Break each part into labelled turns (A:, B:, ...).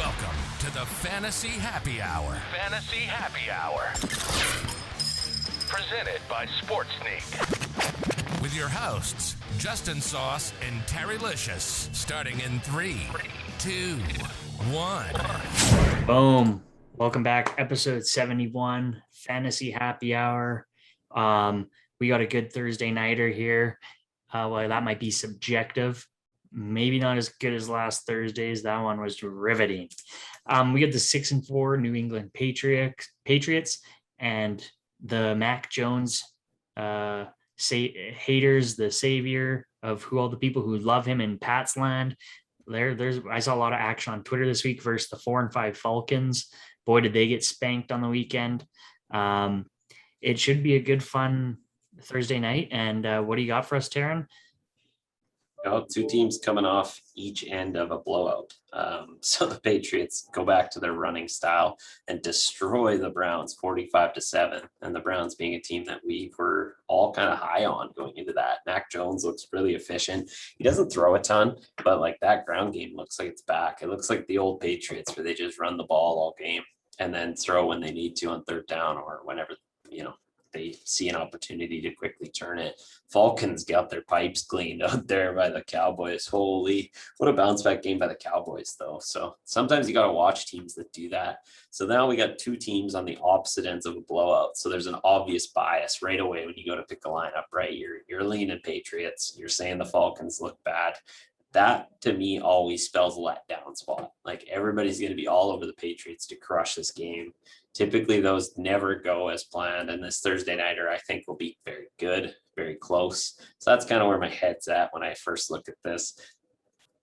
A: Welcome to the Fantasy Happy Hour. Fantasy Happy Hour. Presented by Sportsneak. With your hosts, Justin Sauce and Terry Licious. Starting in 3, 2, 1.
B: Boom. Welcome back. Episode 71, Fantasy Happy Hour. We got a good Thursday nighter here. Well, that might be subjective. Maybe not as good as last Thursday's. That one was riveting. We got the 6-4 New England Patriots and the Mac Jones haters, the savior of who all the people who love him in Pat's land. I saw a lot of action on Twitter this week versus the 4-5 Falcons. Boy, did they get spanked on the weekend. It should be a good, fun Thursday night. And what do you got for us, Taryn?
C: Two teams coming off each end of a blowout. So the Patriots go back to their running style and destroy the Browns 45-7. And the Browns being a team that we were all kind of high on going into that. Mac Jones looks really efficient. He doesn't throw a ton, but like that ground game looks like it's back. It looks like the old Patriots where they just run the ball all game and then throw when they need to on third down or whenever, they see an opportunity to quickly turn it. Falcons got their pipes cleaned out there by the Cowboys. Holy, what a bounce back game by the Cowboys though. So sometimes you got to watch teams that do that. So now we got two teams on the opposite ends of a blowout. So there's an obvious bias right away when you go to pick a lineup, right? You're leaning Patriots. You're saying the Falcons look bad. That to me always spells a letdown spot. Like everybody's going to be all over the Patriots to crush this game. Typically those never go as planned. And this Thursday nighter, I think will be very good, very close. So that's kind of where my head's at when I first look at this.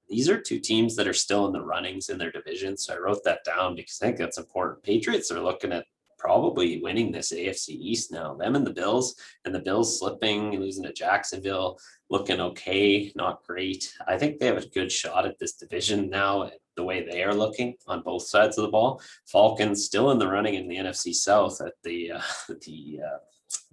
C: These are two teams that are still in the runnings in their division. So I wrote that down because I think that's important. Patriots are looking at probably winning this AFC East now. Them and the Bills slipping, losing to Jacksonville, looking okay, not great. I think they have a good shot at this division now, the way they are looking on both sides of the ball. Falcons still in the running in the NFC South at the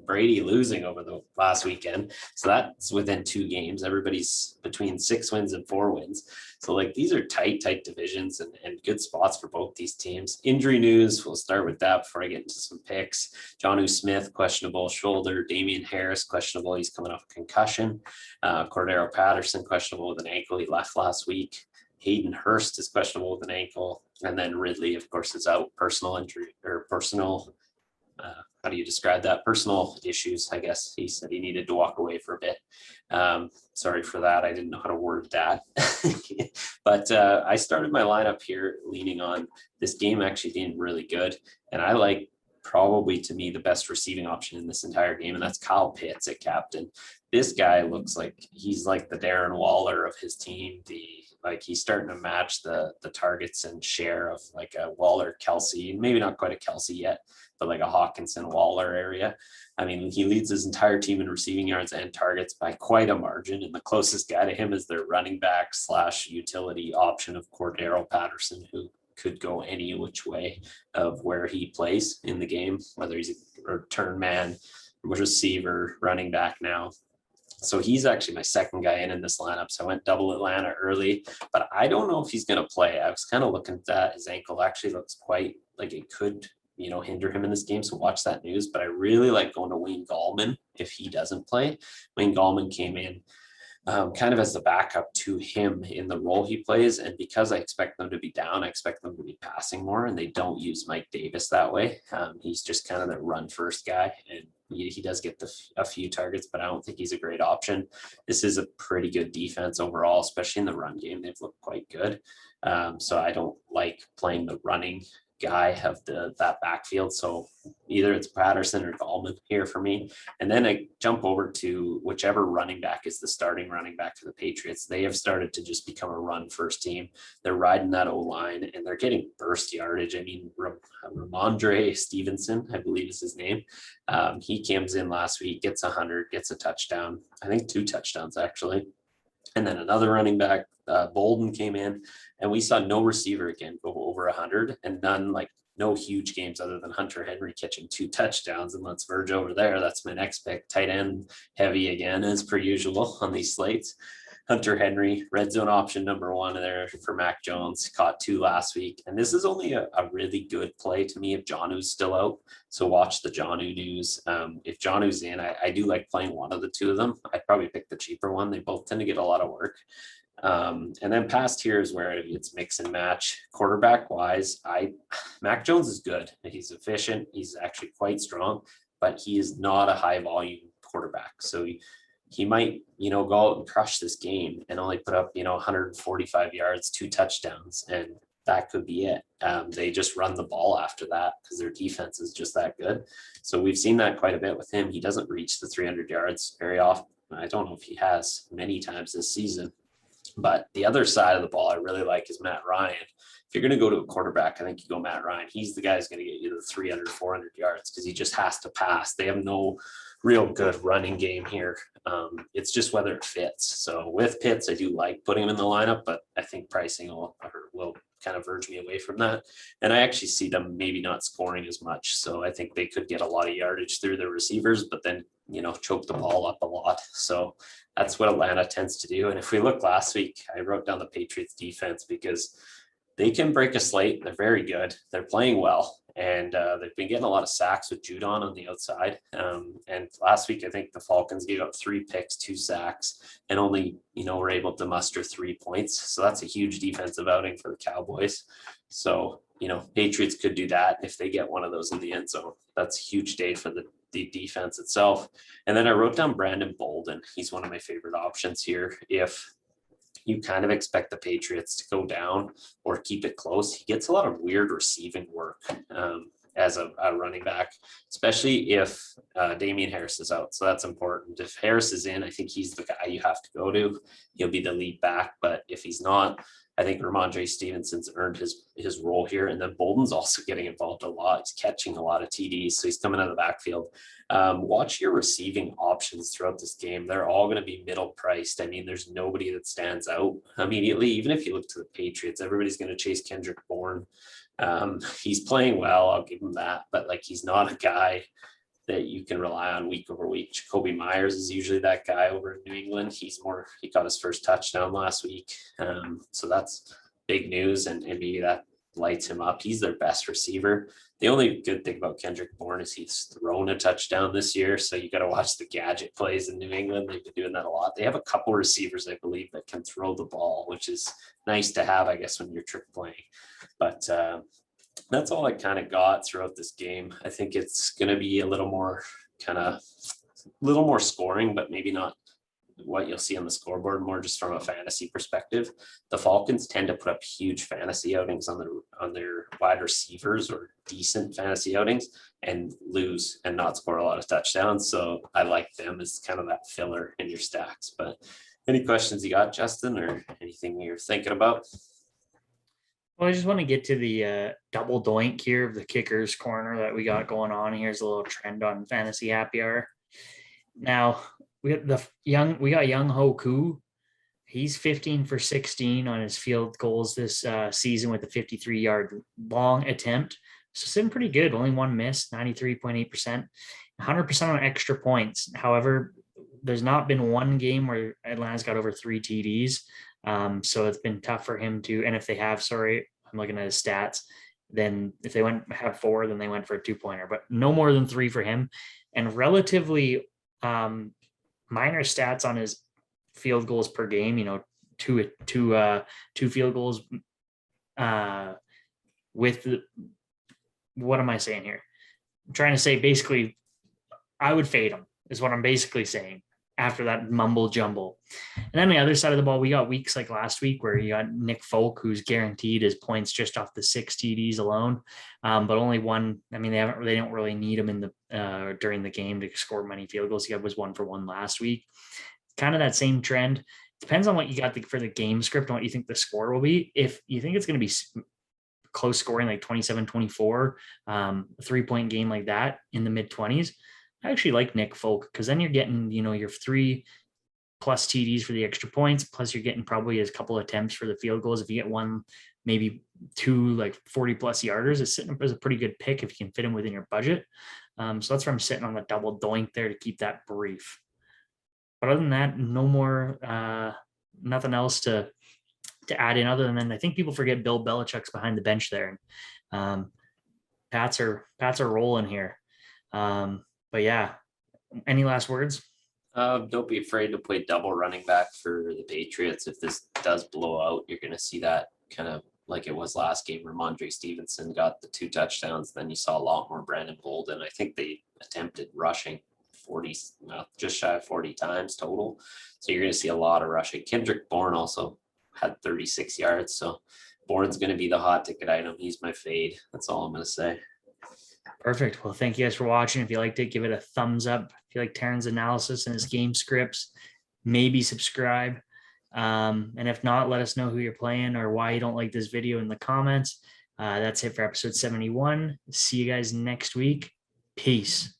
C: Brady losing over the last weekend. So that's within 2 games. Everybody's between 6 wins and 4 wins. So like these are tight divisions and good spots for both these teams. Injury news, we'll start with that before I get into some picks. Jonnu Smith, questionable shoulder. Damian Harris, questionable. He's coming off a concussion. Cordero Patterson, questionable with an ankle. He left last week. Hayden Hurst is questionable with an ankle. And then Ridley, of course, is out. Personal injury or personal how do you describe that? Personal issues, I guess. He said he needed to walk away for a bit. Sorry for that. I didn't know how to word that. But I started my lineup here leaning on this game actually being really good. And I like probably to me the best receiving option in this entire game. And that's Kyle Pitts at captain. This guy looks like he's like the Darren Waller of his team. He's starting to match the targets and share of like a Waller Kelsey, maybe not quite a Kelsey yet, but like a Hawkinson Waller area. I mean, he leads his entire team in receiving yards and targets by quite a margin. And the closest guy to him is their running back / utility option of Cordero Patterson, who could go any which way of where he plays in the game, whether he's a return man, receiver, running back now. So he's actually my second guy in this lineup. So I went double Atlanta early, but I don't know if he's going to play. I was kind of looking at that. His ankle actually looks quite like it could, hinder him in this game. So watch that news. But I really like going to Wayne Gallman if he doesn't play. Wayne Gallman came in kind of as the backup to him in the role he plays. And because I expect them to be down, I expect them to be passing more, and they don't use Mike Davis that way. He's just kind of the run first guy, and he does get a few targets, but I don't think he's a great option. This is a pretty good defense overall, especially in the run game. They've looked quite good. So I don't like playing the running guy of that backfield. So either it's Patterson or Gallman here for me. And then I jump over to whichever running back is the starting running back for the Patriots. They have started to just become a run first team. They're riding that O-line and they're getting burst yardage. I mean, Ramondre Stevenson, I believe is his name. He comes in last week, gets 100, gets a touchdown. I think 2 touchdowns actually. And then another running back, Bolden came in, and we saw no receiver again go over 100, and no huge games other than Hunter Henry catching 2 touchdowns. And let's verge over there. That's my next pick. Tight end heavy again, as per usual on these slates. Hunter Henry, red zone option number 1 there for Mac Jones, caught 2 last week. And this is only a really good play to me if Jonnu's still out. So watch the Jonnu news. If Jonnu's in, I do like playing one of the 2 of them. I'd probably pick the cheaper one. They both tend to get a lot of work. And then past here is where it's mix and match. Quarterback wise, Mac Jones is good. He's efficient. He's actually quite strong, but he is not a high volume quarterback. So he might, go out and crush this game and only put up, 145 yards, 2 touchdowns, and that could be it. They just run the ball after that because their defense is just that good. So we've seen that quite a bit with him. He doesn't reach the 300 yards very often. I don't know if he has many times this season. But the other side of the ball I really like is Matt Ryan. If you're going to go to a quarterback, I think you go Matt Ryan. He's the guy who's going to get you the 300, 400 yards because he just has to pass. They have no real good running game here. It's just whether it fits. So with Pitts, I do like putting him in the lineup, but I think pricing will kind of urge me away from that. And I actually see them maybe not scoring as much. So I think they could get a lot of yardage through their receivers, but then, choke the ball up a lot. So that's what Atlanta tends to do. And if we look last week, I wrote down the Patriots defense because they can break a slate. They're very good. They're playing well. And they've been getting a lot of sacks with Judon on the outside. And last week, I think the Falcons gave up 3 picks, 2 sacks, and only, were able to muster 3 points. So that's a huge defensive outing for the Cowboys. So, Patriots could do that if they get one of those in the end zone. That's a huge day for the defense itself. And then I wrote down Brandon Bolden. He's one of my favorite options here. If you kind of expect the Patriots to go down or keep it close, he gets a lot of weird receiving work as a running back, especially if Damian Harris is out. So that's important. If Harris is in, I think he's the guy you have to go to. He'll be the lead back. But if he's not, I think Ramondre Stevenson's earned his role here. And then Bolden's also getting involved a lot. He's catching a lot of TDs. So he's coming out of the backfield. Watch your receiving options throughout this game. They're all going to be middle priced. I mean, there's nobody that stands out immediately. Even if you look to the Patriots, everybody's going to chase Kendrick Bourne. He's playing well. I'll give him that. But he's not a guy that you can rely on week over week. Jacoby Myers is usually that guy over in New England. He got his first touchdown last week. So that's big news. And maybe that lights him up. He's their best receiver. The only good thing about Kendrick Bourne is he's thrown a touchdown this year. So you got to watch the gadget plays in New England. They've been doing that a lot. They have a couple receivers, I believe, that can throw the ball, which is nice to have, I guess, when you're trick playing. But that's all I kind of got throughout this game. I think it's going to be a little more scoring, but maybe not what you'll see on the scoreboard, more just from a fantasy perspective. The Falcons tend to put up huge fantasy outings on their wide receivers or decent fantasy outings and lose and not score a lot of touchdowns. So I like them as kind of that filler in your stacks. But any questions you got, Justin, or anything you're thinking about?
B: Well, I just want to get to the double doink here of the kickers corner that we got going on. Here's a little trend on Fantasy Happy Hour. Now we got Young Ho Koo. He's 15 for 16 on his field goals this season with a 53-yard long attempt. So sitting pretty good. Only one miss, 93.8%, 100% on extra points. However, there's not been one game where Atlanta's got over 3 TDs. So it's been tough for him to, and if they have, I'm looking at his stats, then if they have 4, then they went for a 2-pointer, but no more than 3 for him. And relatively minor stats on his field goals per game, two field goals what am I saying here? I'm trying to say basically I would fade him is what I'm basically saying after that mumble jumble. And then the other side of the ball, we got weeks like last week where you got Nick Folk, who's guaranteed his points just off the 6 TDs alone. But only one, I mean, they don't really need him in the during the game to score many field goals. He was 1 for 1 last week. Kind of that same trend. Depends on what you got for the game script and what you think the score will be. If you think it's going to be close scoring, like 27-24, a 3-point game like that in the mid 20s, I actually like Nick Folk because then you're getting, your 3+ TDs for the extra points. Plus you're getting probably a couple attempts for the field goals. If you get 1, maybe 2, 40+ yarders, it's sitting as a pretty good pick if you can fit him within your budget. So that's where I'm sitting on the double doink there to keep that brief. But other than that, no more nothing else to add in other than I think people forget Bill Belichick's behind the bench there. Pats are rolling here. But yeah, any last words?
C: Don't be afraid to play double running back for the Patriots. If this does blow out, you're going to see that kind of like it was last game. Ramondre Stevenson got the 2 touchdowns. Then you saw a lot more Brandon Bolden. I think they attempted rushing 40, just shy of 40 times total. So you're going to see a lot of rushing. Kendrick Bourne also had 36 yards. So Bourne's going to be the hot ticket item. He's my fade. That's all I'm going to say.
B: Perfect. Well, thank you guys for watching. If you liked it, give it a thumbs up. If you like Taryn's analysis and his game scripts, maybe subscribe. And if not, let us know who you're playing or why you don't like this video in the comments. That's it for episode 71. See you guys next week. Peace.